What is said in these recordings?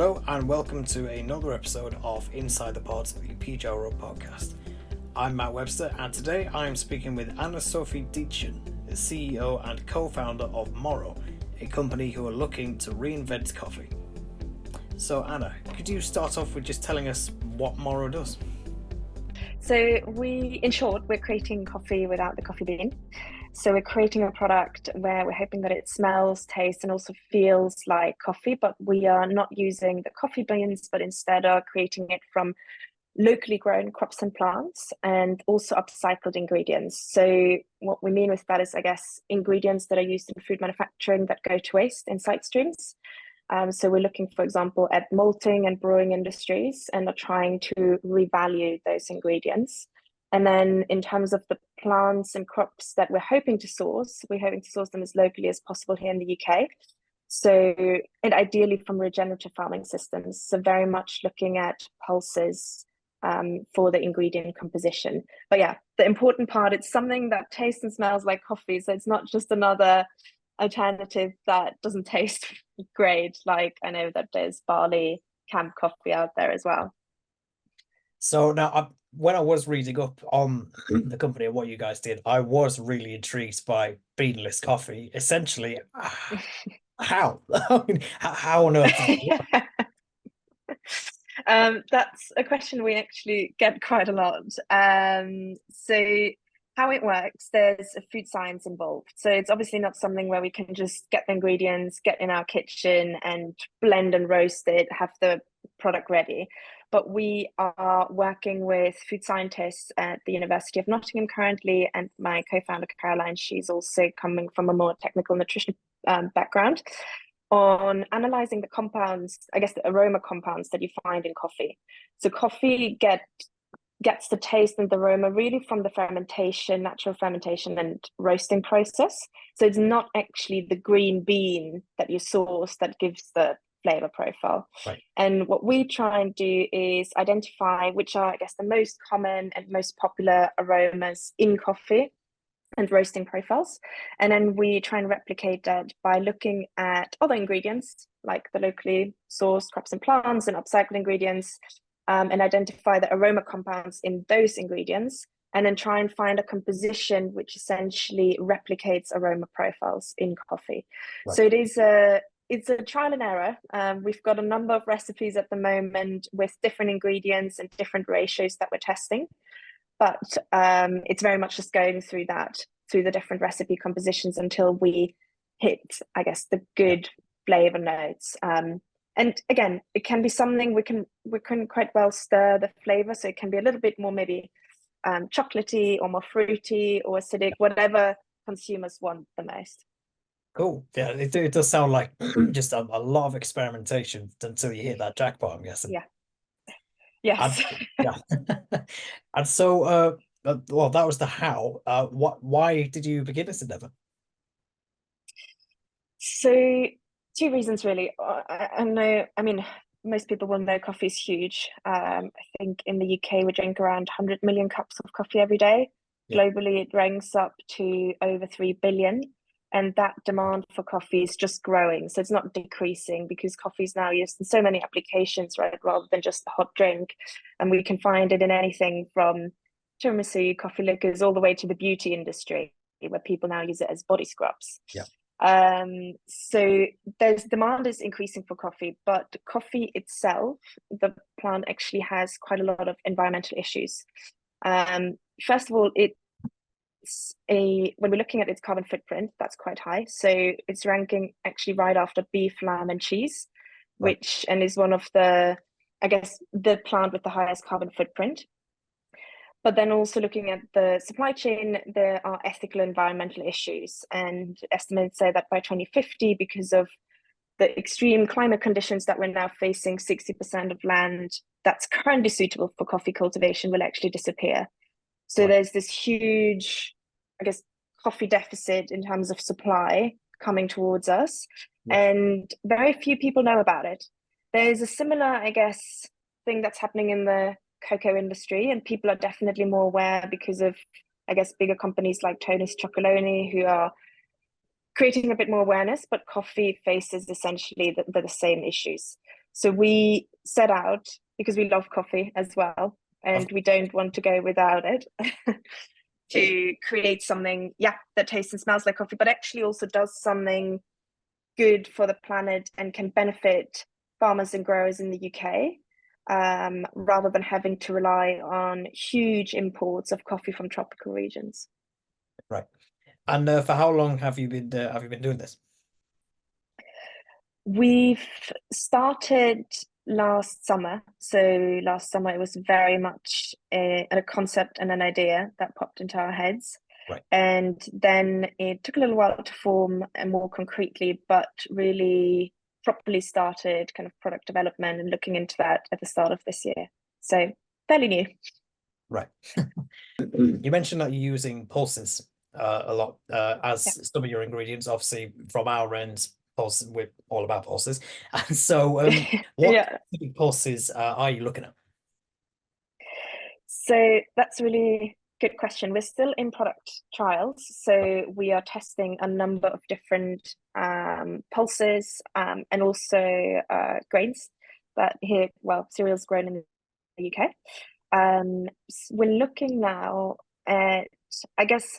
Hello and welcome to another episode of Inside the Pods, the PGRO podcast. I'm Matt Webster and today I'm speaking with Anna-Sophie Deetjen, the CEO and co-founder of Morrow, a company who are looking to reinvent coffee. So Anna, could you start off with just telling us what Morrow does? So in short, we're creating coffee without the coffee bean. So we're creating a product where we're hoping that it smells, tastes, and also feels like coffee, but we are not using the coffee beans, but instead are creating it from locally grown crops and plants and also upcycled ingredients. So what we mean with that is, I guess, ingredients that are used in food manufacturing that go to waste in side streams. So we're looking, for example, at malting and brewing industries and are trying to revalue those ingredients. And then in terms of the plants and crops that we're hoping to source them as locally as possible here in the UK. So, and ideally from regenerative farming systems. So very much looking at pulses for the ingredient composition. But yeah, the important part, it's something that tastes and smells like coffee. So it's not just another alternative that doesn't taste great. Like I know that there's barley camp coffee out there as well. So now, when I was reading up on the company and what you guys did, I was really intrigued by beanless coffee. Essentially, how? I mean, how on earth does it work? That's a question we actually get quite a lot. So how it works, there's a food science involved. So it's obviously not something where we can just get the ingredients, get in our kitchen and blend and roast it, have the product ready. But we are working with food scientists at the University of Nottingham currently, and my co-founder Caroline, she's also coming from a more technical nutrition background, on analyzing the compounds, I guess the aroma compounds that you find in coffee. So coffee gets the taste and the aroma really from the fermentation, natural fermentation and roasting process. So it's not actually the green bean that you source that gives the flavor profile. Right. And what we try and do is identify which are, I guess, the most common and most popular aromas in coffee and roasting profiles. And then we try and replicate that by looking at other ingredients like the locally sourced crops and plants and upcycled ingredients, and identify the aroma compounds in those ingredients, and then try and find a composition which essentially replicates aroma profiles in coffee. Right. So it's a trial and error. We've got a number of recipes at the moment with different ingredients and different ratios that we're testing. But it's very much just going through the different recipe compositions until we hit, I guess, the good flavor notes. And again, it can be something we can quite well stir the flavor, so it can be a little bit more maybe chocolatey or more fruity or acidic, whatever consumers want the most. Cool. Yeah, it does sound like just a lot of experimentation until you hit that jackpot, I'm guessing. Yeah. Yes. Yeah. And so, well, that was the how. Why did you begin this endeavor? So two reasons really. I know, I mean, most people will know coffee is huge. I think in the UK we drink around 100 million cups of coffee every day. Yeah. Globally, it ranks up to over 3 billion. And that demand for coffee is just growing. So it's not decreasing because coffee is now used in so many applications, right? Rather than just a hot drink. And we can find it in anything from tiramisu, coffee liquors, all the way to the beauty industry, where people now use it as body scrubs. Yeah. So there's demand is increasing for coffee, but coffee itself, the plant actually has quite a lot of environmental issues. First of all, when we're looking at its carbon footprint, that's quite high. So it's ranking actually right after beef, lamb, and cheese, Right. and is one of the, I guess, the plant with the highest carbon footprint. But then also looking at the supply chain, there are ethical environmental issues, and estimates say that by 2050, because of the extreme climate conditions that we're now facing, 60% of land that's currently suitable for coffee cultivation will actually disappear. So there's this huge, I guess, coffee deficit in terms of supply coming towards us, and very few people know about it. There's a similar, I guess, thing that's happening in the cocoa industry, and people are definitely more aware because of, I guess, bigger companies like Tony's Chocolonely who are creating a bit more awareness, but coffee faces essentially the same issues. So we set out, because we love coffee as well, and we don't want to go without it, to create something, that tastes and smells like coffee, but actually also does something good for the planet and can benefit farmers and growers in the UK, rather than having to rely on huge imports of coffee from tropical regions. Right. And for how long have you been doing this? We've started last summer. So last summer it was very much a concept and an idea that popped into our heads. Right. And then it took a little while to form more concretely, but really properly started kind of product development and looking into that at the start of this year. So fairly new. Right. You mentioned that you're using pulses a lot as some of your ingredients. Obviously, from our end, pulse, we're all about pulses. And so, what Yeah. specific pulses are you looking at? So that's a really good question. We're still in product trials, so we are testing a number of different pulses, and also grains that here, cereals grown in the UK. We're looking now at, I guess,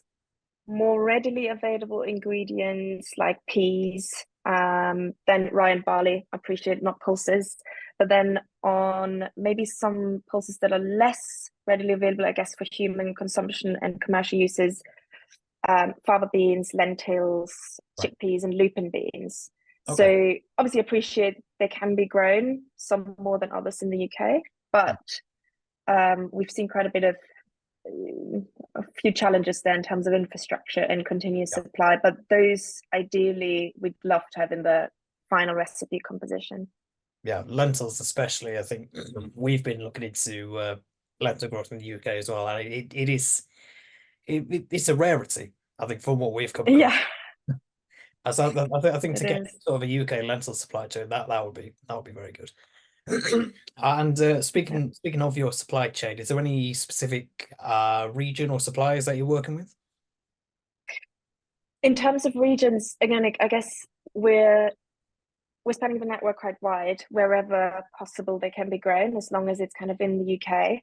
more readily available ingredients like peas, then rye and barley. I appreciate not pulses, but then on maybe some pulses that are less readily available, I guess, for human consumption and commercial uses, fava beans, lentils, chickpeas, and lupin beans. Okay. So obviously appreciate they can be grown, some more than others in the UK, but we've seen quite a bit of a few challenges there in terms of infrastructure and continuous supply, but those ideally we'd love to have in the final recipe composition. Yeah, lentils especially. I think we've been looking into lentil growth in the UK as well, and it's a rarity. I think from what we've come across. Yeah, As I think to it get is. sort of a UK lentil supply chain, that would be very good. And speaking of your supply chain, is there any specific region or suppliers that you're working with? In terms of regions, again, I guess we're spanning the network quite wide. Wherever possible they can be grown, as long as it's kind of in the UK.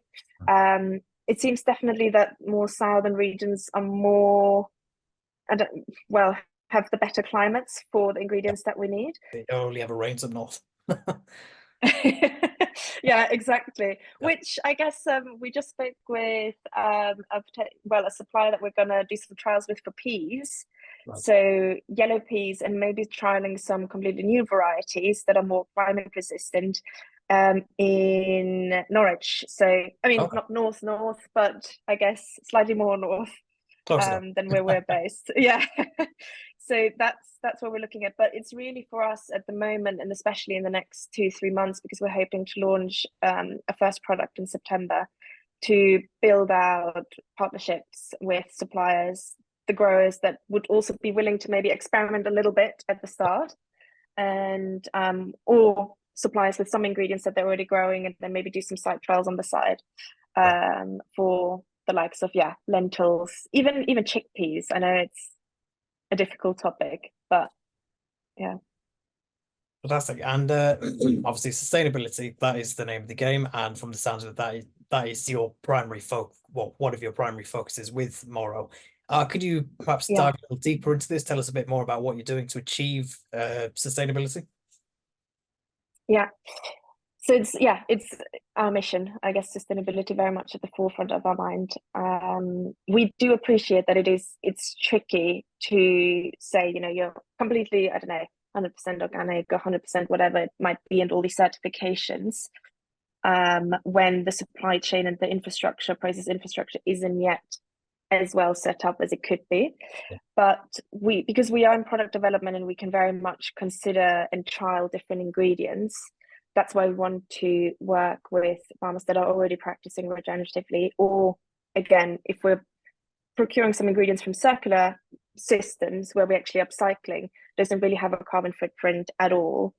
It seems definitely that more southern regions are more, have the better climates for the ingredients that we need. They only ever rains up north. Yeah, exactly. Which I guess we just spoke with a supplier that we're gonna do some trials with for peas. Right. So yellow peas, and maybe trialing some completely new varieties that are more climate resistant in Norwich. So I mean, not north, but I guess slightly more north than where we're based. Yeah. So that's what we're looking at, but it's really for us at the moment, and especially in the next 2-3 months, because we're hoping to launch a first product in September, to build out partnerships with suppliers, the growers that would also be willing to maybe experiment a little bit at the start, and or suppliers with some ingredients that they're already growing, and then maybe do some site trials on the side for the likes of lentils, even chickpeas. I know it's a difficult topic, but yeah. Fantastic. And obviously sustainability, that is the name of the game. And from the sounds of it, that is your primary one of your primary focuses with Morrow. Could you perhaps dive a little deeper into this? Tell us a bit more about what you're doing to achieve sustainability. Yeah. So it's our mission, I guess. Sustainability very much at the forefront of our mind. We do appreciate that it's tricky to say, you're completely, I don't know, 100% organic, 100% whatever it might be, and all these certifications, when the supply chain and the process infrastructure isn't yet as well set up as it could be. But because we are in product development and we can very much consider and trial different ingredients, that's why we want to work with farmers that are already practicing regeneratively, or again, if we're procuring some ingredients from circular systems where we're actually upcycling, doesn't really have a carbon footprint at all,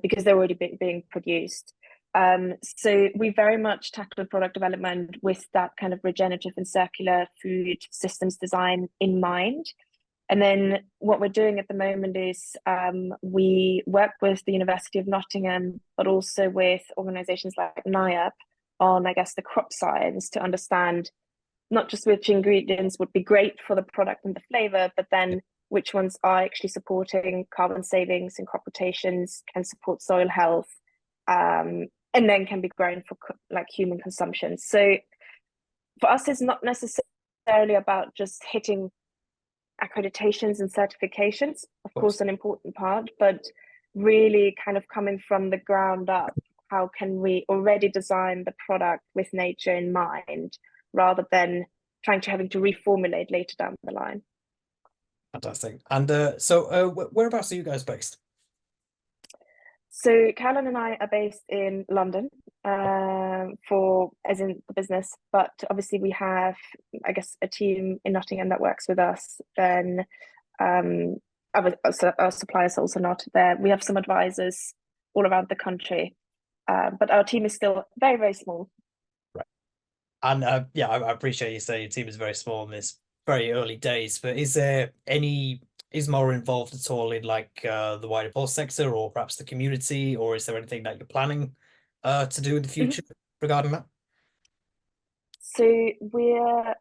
because they're already being produced. So we very much tackle product development with that kind of regenerative and circular food systems design in mind. And then what we're doing at the moment is we work with the University of Nottingham, but also with organisations like NIAP on, I guess, the crop science to understand not just which ingredients would be great for the product and the flavour, but then which ones are actually supporting carbon savings and crop rotations, can support soil health, and then can be grown for like human consumption. So for us, it's not necessarily about just hitting accreditations and certifications, of course, an important part, but really kind of coming from the ground up. How can we already design the product with nature in mind rather than having to reformulate later down the line? Fantastic. And whereabouts are you guys based? So Caroline and I are based in London as in the business, but obviously we have, I guess, a team in Nottingham that works with us. Then our suppliers are also not there. We have some advisors all around the country, but our team is still very, very small. Right. And I appreciate you saying your team is very small in this very early days, but is Morrow involved at all in like the wider pulse sector or perhaps the community, or is there anything that you're planning to do in the future regarding that? So we're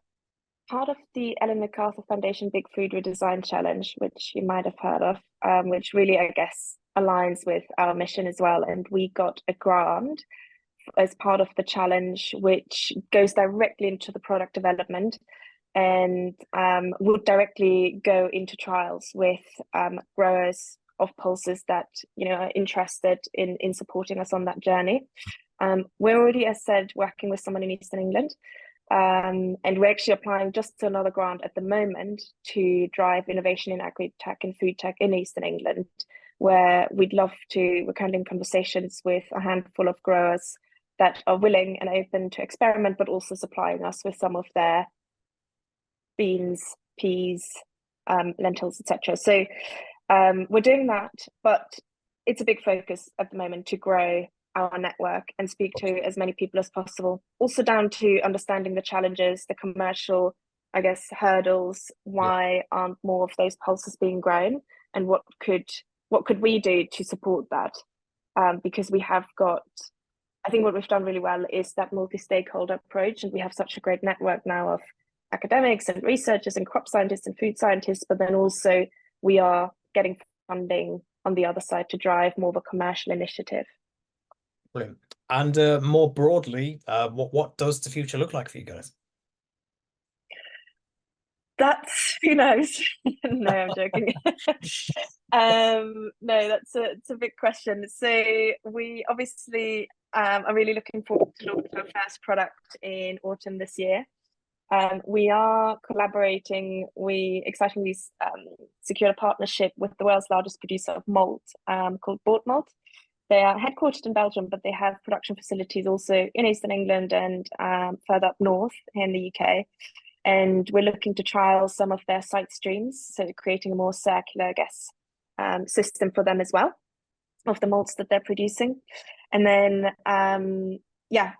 part of the Ellen MacArthur Foundation Big Food Redesign Challenge, which you might have heard of, which really, I guess, aligns with our mission as well. And we got a grant as part of the challenge, which goes directly into the product development and would directly go into trials with growers of pulses that are interested in supporting us on that journey. We're already, as said, working with someone in Eastern England, and we're actually applying just to another grant at the moment to drive innovation in agri-tech and food tech in Eastern England, where we're currently in conversations with a handful of growers that are willing and open to experiment, but also supplying us with some of their beans, peas, lentils, etc. So we're doing that, but it's a big focus at the moment to grow our network and speak to as many people as possible. Also down to understanding the challenges, the commercial, I guess, hurdles, why aren't more of those pulses being grown, and what could we do to support that? Because we have got, I think what we've done really well is that multi-stakeholder approach, and we have such a great network now of academics and researchers and crop scientists and food scientists, but then also we are getting funding on the other side to drive more of a commercial initiative. Brilliant. And more broadly, what does the future look like for you guys? That's, who knows? No, I'm joking. No, it's a big question. So we obviously are really looking forward to launch our first product in autumn this year. We are collaborating. We excitingly secured a partnership with the world's largest producer of malt, called Boort Malt. They are headquartered in Belgium, but they have production facilities also in Eastern England and further up north in the UK. And we're looking to trial some of their site streams, so creating a more circular, I guess, system for them as well, of the malts that they're producing. And then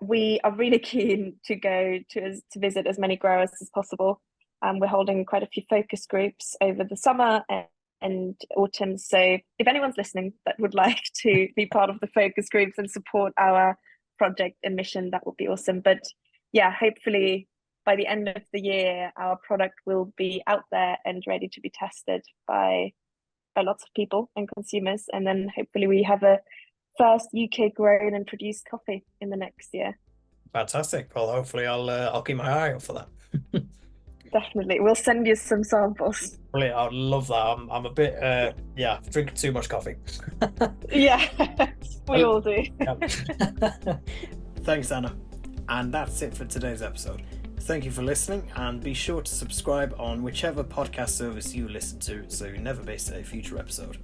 we are really keen to go to visit as many growers as possible. We're holding quite a few focus groups over the summer and autumn. So if anyone's listening that would like to be part of the focus groups and support our project and mission, that would be awesome. But yeah, hopefully by the end of the year, our product will be out there and ready to be tested by lots of people and consumers. And then hopefully we have a first UK grown and produced coffee in the next year. Fantastic. Well, hopefully I'll keep my eye out for that. Definitely. We'll send you some samples. Brilliant. I'd love that. I'm a bit drinking too much coffee. Yeah, we all do. Thanks, Anna. And that's it for today's episode. Thank you for listening, and be sure to subscribe on whichever podcast service you listen to so you never miss a future episode.